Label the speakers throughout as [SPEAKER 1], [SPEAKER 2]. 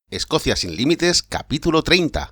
[SPEAKER 1] Escocia sin límites, capítulo 30.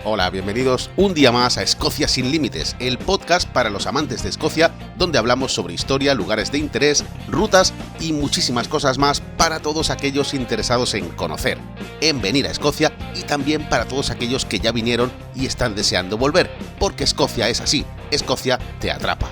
[SPEAKER 1] Hola, bienvenidos un día más a Escocia sin límites, el podcast para los amantes de Escocia, donde hablamos sobre historia, lugares de interés, rutas y muchísimas cosas más para todos aquellos interesados en conocer, en venir a Escocia y también para todos aquellos que ya vinieron y están deseando volver, porque Escocia es así, Escocia te atrapa.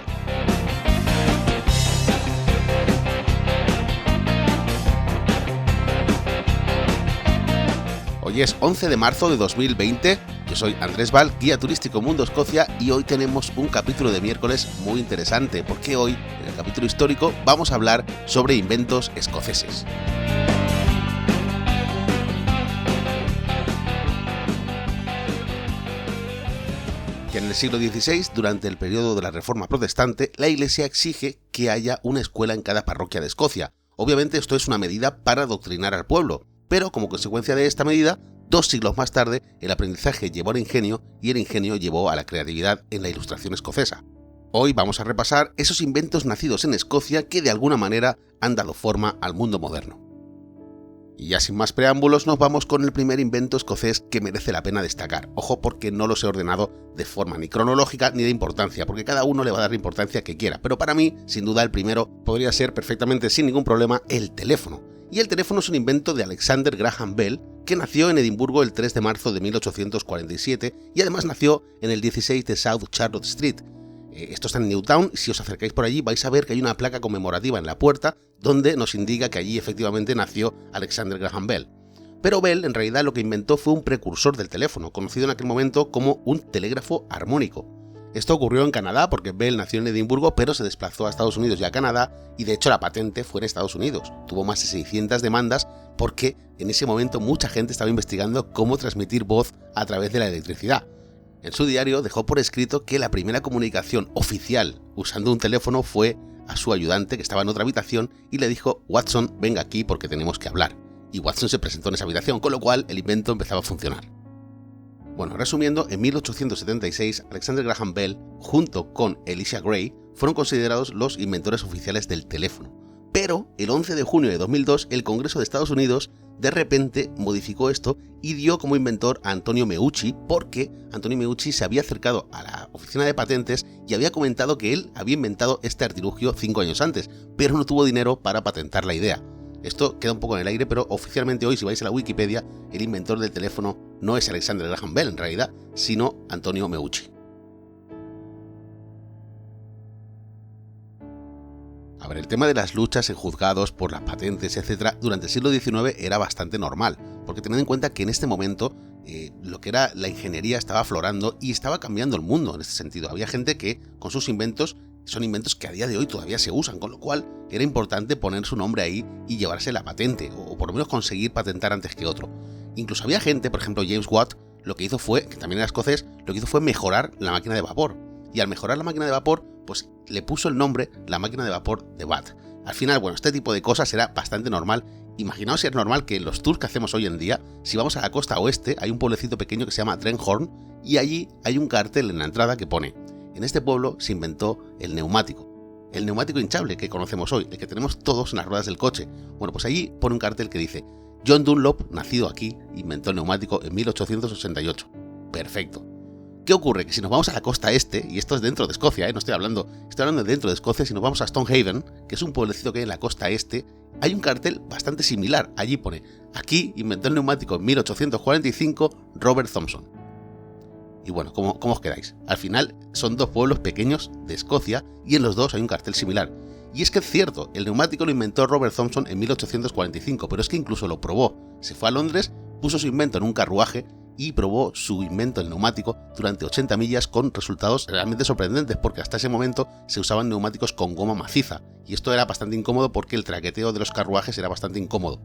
[SPEAKER 1] Hoy es 11 de marzo de 2020, yo soy Andrés Val, guía turístico Mundo Escocia, y hoy tenemos un capítulo de miércoles muy interesante, porque hoy, en el capítulo histórico, vamos a hablar sobre inventos escoceses. Que en el siglo XVI, durante el periodo de la Reforma Protestante, la Iglesia exige que haya una escuela en cada parroquia de Escocia. Obviamente esto es una medida para adoctrinar al pueblo, pero como consecuencia de esta medida, 2 siglos más tarde, el aprendizaje llevó al ingenio y el ingenio llevó a la creatividad en la ilustración escocesa. Hoy vamos a repasar esos inventos nacidos en Escocia que de alguna manera han dado forma al mundo moderno. Y ya sin más preámbulos nos vamos con el primer invento escocés que merece la pena destacar. Ojo, porque no los he ordenado de forma ni cronológica ni de importancia, porque cada uno le va a dar la importancia que quiera. Pero para mí, sin duda, el primero podría ser perfectamente sin ningún problema el teléfono. Y el teléfono es un invento de Alexander Graham Bell, que nació en Edimburgo el 3 de marzo de 1847 y además nació en el 16 de South Charlotte Street. Esto está en Newtown, y si os acercáis por allí vais a ver que hay una placa conmemorativa en la puerta donde nos indica que allí efectivamente nació Alexander Graham Bell. Pero Bell en realidad lo que inventó fue un precursor del teléfono, conocido en aquel momento como un telégrafo armónico. Esto ocurrió en Canadá porque Bell nació en Edimburgo pero se desplazó a Estados Unidos y a Canadá, y de hecho la patente fue en Estados Unidos. Tuvo más de 600 demandas porque en ese momento mucha gente estaba investigando cómo transmitir voz a través de la electricidad. En su diario dejó por escrito que la primera comunicación oficial usando un teléfono fue a su ayudante, que estaba en otra habitación, y le dijo: Watson, venga aquí porque tenemos que hablar. Y Watson se presentó en esa habitación, con lo cual el invento empezaba a funcionar. Bueno, resumiendo, en 1876 Alexander Graham Bell, junto con Elisha Gray, fueron considerados los inventores oficiales del teléfono. Pero el 11 de junio de 2002 el Congreso de Estados Unidos de repente modificó esto y dio como inventor a Antonio Meucci, porque Antonio Meucci se había acercado a la oficina de patentes y había comentado que él había inventado este artilugio 5 años antes, pero no tuvo dinero para patentar la idea. Esto queda un poco en el aire, pero oficialmente hoy, si vais a la Wikipedia, el inventor del teléfono no es Alexander Graham Bell en realidad, sino Antonio Meucci. A ver, el tema de las luchas en juzgados por las patentes, etc., durante el siglo XIX era bastante normal, porque tened en cuenta que en este momento lo que era la ingeniería estaba aflorando y estaba cambiando el mundo en este sentido. Había gente que con sus inventos son inventos que a día de hoy todavía se usan, con lo cual era importante poner su nombre ahí y llevarse la patente, o por lo menos conseguir patentar antes que otro. Incluso había gente, por ejemplo James Watt, lo que hizo fue, que también era escocés, lo que hizo fue mejorar la máquina de vapor. Y al mejorar la máquina de vapor, pues le puso el nombre la máquina de vapor de Watt. Al final, bueno, este tipo de cosas era bastante normal. Imaginaos si es normal que en los tours que hacemos hoy en día, si vamos a la costa oeste, hay un pueblecito pequeño que se llama Trenthorn, y allí hay un cartel en la entrada que pone: en este pueblo se inventó el neumático hinchable que conocemos hoy, el que tenemos todos en las ruedas del coche. Bueno, pues allí pone un cartel que dice: John Dunlop, nacido aquí, inventó el neumático en 1888. Perfecto. ¿Qué ocurre? Que si nos vamos a la costa este, y esto es dentro de Escocia, no estoy hablando dentro de Escocia, si nos vamos a Stonehaven, que es un pueblecito que hay en la costa este, hay un cartel bastante similar. Allí pone: aquí inventó el neumático en 1845 Robert Thomson. Y bueno, ¿cómo os quedáis? Al final son 2 pueblos pequeños de Escocia y en los dos hay un cartel similar. Y es que es cierto, el neumático lo inventó Robert Thomson en 1845, pero es que incluso lo probó. Se fue a Londres, puso su invento en un carruaje y probó su invento, el neumático, durante 80 millas con resultados realmente sorprendentes, porque hasta ese momento se usaban neumáticos con goma maciza, y esto era bastante incómodo porque el traqueteo de los carruajes era bastante incómodo.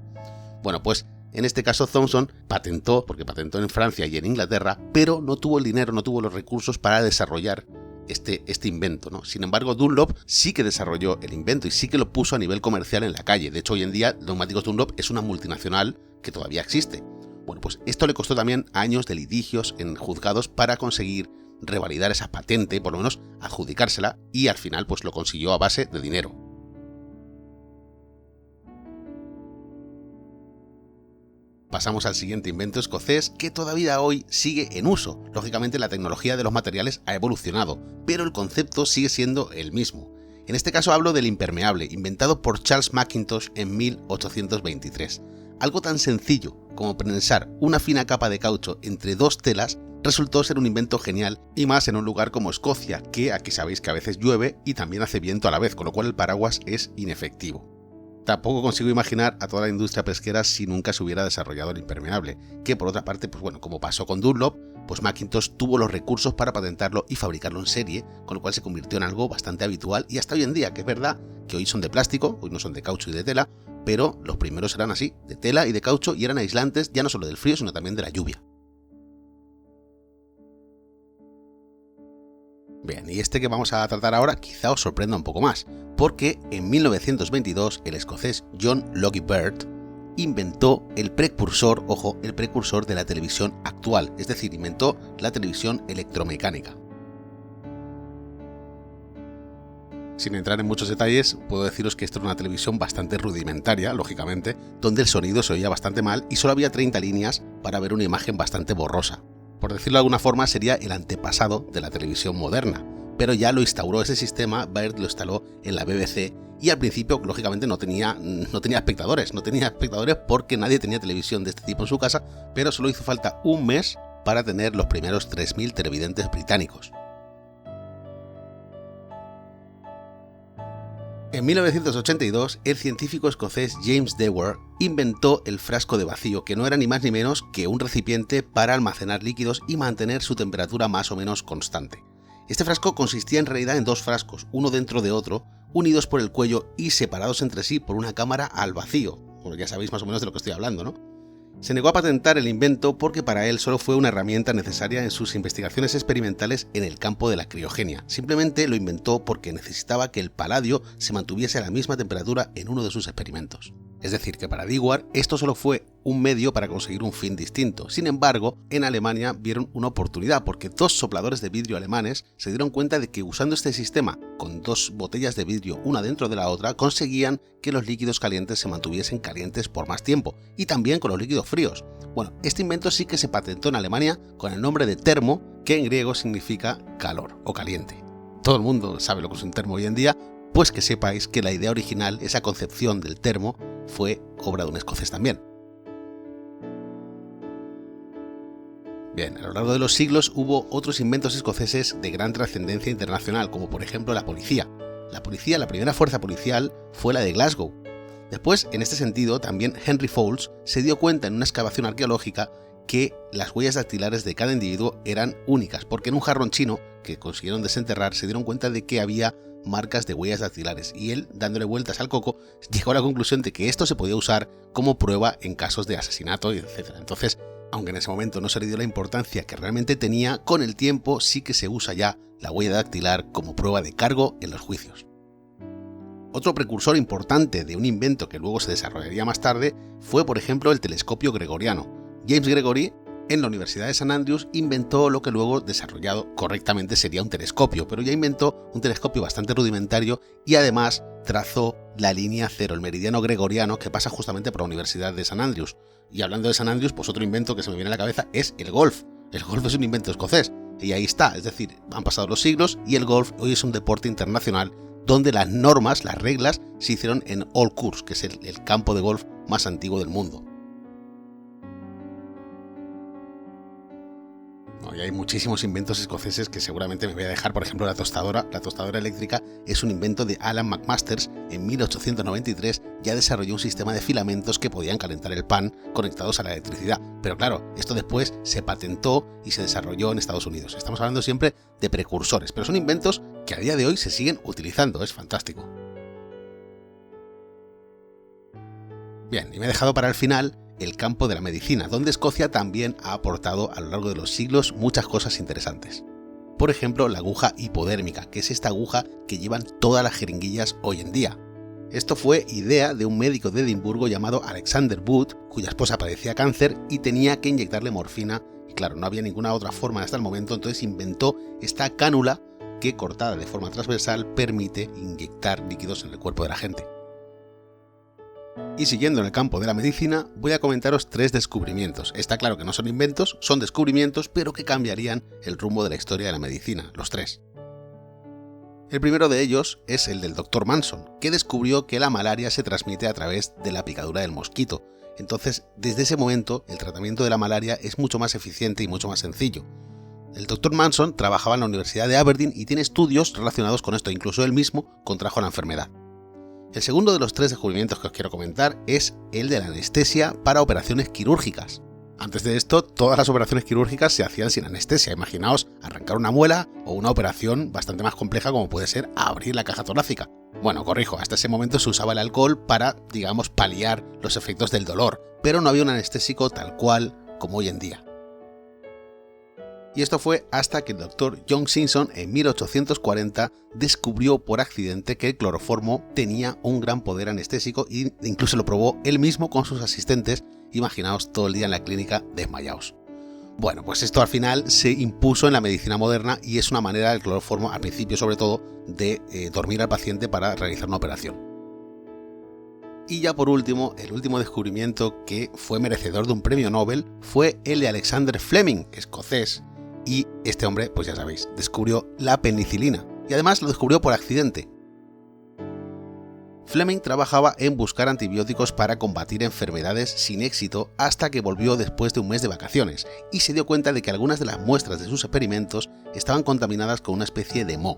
[SPEAKER 1] Bueno, pues en este caso Thomson patentó, porque patentó en Francia y en Inglaterra, pero no tuvo el dinero, no tuvo los recursos para desarrollar este invento, ¿no? Sin embargo, Dunlop sí que desarrolló el invento y sí que lo puso a nivel comercial en la calle. De hecho, hoy en día Neumáticos Dunlop es una multinacional que todavía existe. Bueno, pues esto le costó también años de litigios en juzgados para conseguir revalidar esa patente, por lo menos adjudicársela, y al final pues lo consiguió a base de dinero. Pasamos al siguiente invento escocés que todavía hoy sigue en uso. Lógicamente la tecnología de los materiales ha evolucionado, pero el concepto sigue siendo el mismo. En este caso hablo del impermeable, inventado por Charles Mackintosh en 1823. Algo tan sencillo como prensar una fina capa de caucho entre dos telas resultó ser un invento genial, y más en un lugar como Escocia, que aquí sabéis que a veces llueve y también hace viento a la vez, con lo cual el paraguas es inefectivo. Tampoco consigo imaginar a toda la industria pesquera si nunca se hubiera desarrollado el impermeable, que por otra parte, pues bueno, como pasó con Dunlop, pues Mackintosh tuvo los recursos para patentarlo y fabricarlo en serie, con lo cual se convirtió en algo bastante habitual y hasta hoy en día, que es verdad que hoy son de plástico, hoy no son de caucho y de tela, pero los primeros eran así, de tela y de caucho, y eran aislantes ya no solo del frío, sino también de la lluvia. Bien, y este que vamos a tratar ahora quizá os sorprenda un poco más, porque en 1922 el escocés John Logie Baird inventó el precursor, ojo, el precursor de la televisión actual, es decir, inventó la televisión electromecánica. Sin entrar en muchos detalles, puedo deciros que esto era una televisión bastante rudimentaria, lógicamente, donde el sonido se oía bastante mal y solo había 30 líneas para ver una imagen bastante borrosa. Por decirlo de alguna forma, sería el antepasado de la televisión moderna, pero ya lo instauró ese sistema, Baird lo instaló en la BBC y al principio, lógicamente, no tenía espectadores porque nadie tenía televisión de este tipo en su casa, pero solo hizo falta un mes para tener los primeros 3.000 televidentes británicos. En 1982, el científico escocés James Dewar inventó el frasco de vacío, que no era ni más ni menos que un recipiente para almacenar líquidos y mantener su temperatura más o menos constante. Este frasco consistía en realidad en dos frascos, uno dentro de otro, unidos por el cuello y separados entre sí por una cámara al vacío. Bueno, ya sabéis más o menos de lo que estoy hablando, ¿no? Se negó a patentar el invento porque para él solo fue una herramienta necesaria en sus investigaciones experimentales en el campo de la criogenia. Simplemente lo inventó porque necesitaba que el paladio se mantuviese a la misma temperatura en uno de sus experimentos. Es decir, que para Dewar esto solo fue un medio para conseguir un fin distinto. Sin embargo, en Alemania vieron una oportunidad porque dos sopladores de vidrio alemanes se dieron cuenta de que usando este sistema con dos botellas de vidrio una dentro de la otra conseguían que los líquidos calientes se mantuviesen calientes por más tiempo y también con los líquidos fríos. Bueno, este invento sí que se patentó en Alemania con el nombre de termo, que en griego significa calor o caliente. Todo el mundo sabe lo que es un termo hoy en día, pues que sepáis que la idea original, esa concepción del termo, fue obra de un escocés también. Bien, a lo largo de los siglos hubo otros inventos escoceses de gran trascendencia internacional, como por ejemplo la policía. La primera fuerza policial fue la de Glasgow. Después, en este sentido, también Henry Fowles se dio cuenta en una excavación arqueológica que las huellas dactilares de cada individuo eran únicas, porque en un jarrón chino que consiguieron desenterrar se dieron cuenta de que había marcas de huellas dactilares, y él, dándole vueltas al coco, llegó a la conclusión de que esto se podía usar como prueba en casos de asesinato, etc. Entonces, aunque en ese momento no se le dio la importancia que realmente tenía, con el tiempo sí que se usa ya la huella dactilar como prueba de cargo en los juicios. Otro precursor importante de un invento que luego se desarrollaría más tarde fue, por ejemplo, el telescopio gregoriano. James Gregory, en la Universidad de St. Andrews, inventó lo que luego, desarrollado correctamente, sería un telescopio, pero ya inventó un telescopio bastante rudimentario y además trazó la línea cero, el meridiano gregoriano, que pasa justamente por la Universidad de St. Andrews. Y hablando de St. Andrews, pues otro invento que se me viene a la cabeza es el golf. El golf es un invento escocés, y ahí está, es decir, han pasado los siglos y el golf hoy es un deporte internacional donde las normas, las reglas, se hicieron en Old Course, que es el campo de golf más antiguo del mundo. Y hay muchísimos inventos escoceses que seguramente me voy a dejar. Por ejemplo, la tostadora eléctrica es un invento de Alan McMasters. En 1893 ya desarrolló un sistema de filamentos que podían calentar el pan conectados a la electricidad. Pero claro, esto después se patentó y se desarrolló en Estados Unidos. Estamos hablando siempre de precursores, pero son inventos que a día de hoy se siguen utilizando. Es fantástico. Bien, y me he dejado para el final el campo de la medicina, donde Escocia también ha aportado a lo largo de los siglos muchas cosas interesantes. Por ejemplo, la aguja hipodérmica, que es esta aguja que llevan todas las jeringuillas hoy en día. Esto fue idea de un médico de Edimburgo llamado Alexander Wood, cuya esposa padecía cáncer y tenía que inyectarle morfina. Y claro, no había ninguna otra forma hasta el momento, entonces inventó esta cánula que, cortada de forma transversal, permite inyectar líquidos en el cuerpo de la gente. Y siguiendo en el campo de la medicina, voy a comentaros 3 descubrimientos. Está claro que no son inventos, son descubrimientos, pero que cambiarían el rumbo de la historia de la medicina, los 3. El primero de ellos es el del Dr. Manson, que descubrió que la malaria se transmite a través de la picadura del mosquito. Entonces, desde ese momento, el tratamiento de la malaria es mucho más eficiente y mucho más sencillo. El Dr. Manson trabajaba en la Universidad de Aberdeen y tiene estudios relacionados con esto, incluso él mismo contrajo la enfermedad. El segundo de los 3 descubrimientos que os quiero comentar es el de la anestesia para operaciones quirúrgicas. Antes de esto, todas las operaciones quirúrgicas se hacían sin anestesia. Imaginaos arrancar una muela o una operación bastante más compleja como puede ser abrir la caja torácica. Bueno, corrijo, hasta ese momento se usaba el alcohol para, digamos, paliar los efectos del dolor, pero no había un anestésico tal cual como hoy en día. Y esto fue hasta que el Dr. John Simpson en 1840 descubrió por accidente que el cloroformo tenía un gran poder anestésico e incluso lo probó él mismo con sus asistentes. Imaginaos todo el día en la clínica desmayaos. Bueno, pues esto al final se impuso en la medicina moderna y es una manera del cloroformo, al principio sobre todo, de dormir al paciente para realizar una operación. Y ya por último, el último descubrimiento que fue merecedor de un premio Nobel fue el de Alexander Fleming, escocés. Y este hombre, pues ya sabéis, descubrió la penicilina y además lo descubrió por accidente. Fleming trabajaba en buscar antibióticos para combatir enfermedades sin éxito hasta que volvió después de un mes de vacaciones y se dio cuenta de que algunas de las muestras de sus experimentos estaban contaminadas con una especie de moho.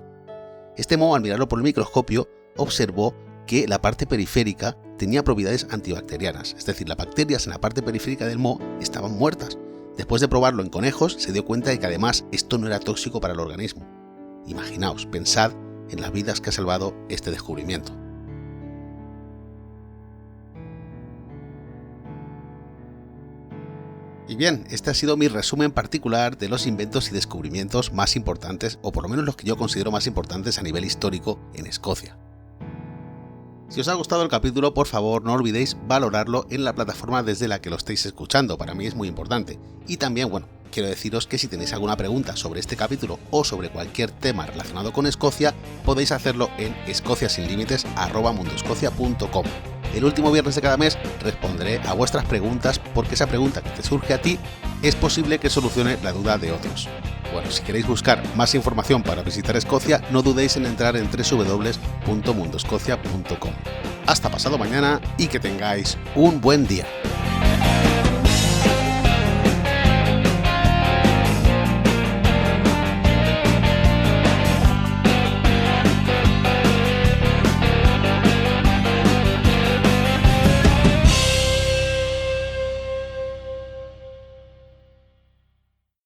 [SPEAKER 1] Este moho, al mirarlo por el microscopio, observó que la parte periférica tenía propiedades antibacterianas, es decir, las bacterias en la parte periférica del moho estaban muertas. Después de probarlo en conejos, se dio cuenta de que además esto no era tóxico para el organismo. Imaginaos, pensad en las vidas que ha salvado este descubrimiento. Y bien, este ha sido mi resumen particular de los inventos y descubrimientos más importantes, o por lo menos los que yo considero más importantes a nivel histórico en Escocia. Si os ha gustado el capítulo, por favor no olvidéis valorarlo en la plataforma desde la que lo estéis escuchando, para mí es muy importante. Y también, bueno, quiero deciros que si tenéis alguna pregunta sobre este capítulo o sobre cualquier tema relacionado con Escocia, podéis hacerlo en escociasinlimites@mundoescocia.com. El último viernes de cada mes responderé a vuestras preguntas porque esa pregunta que te surge a ti es posible que solucione la duda de otros. Bueno, si queréis buscar más información para visitar Escocia, no dudéis en entrar en www.mundoescocia.com. Hasta pasado mañana y que tengáis un buen día.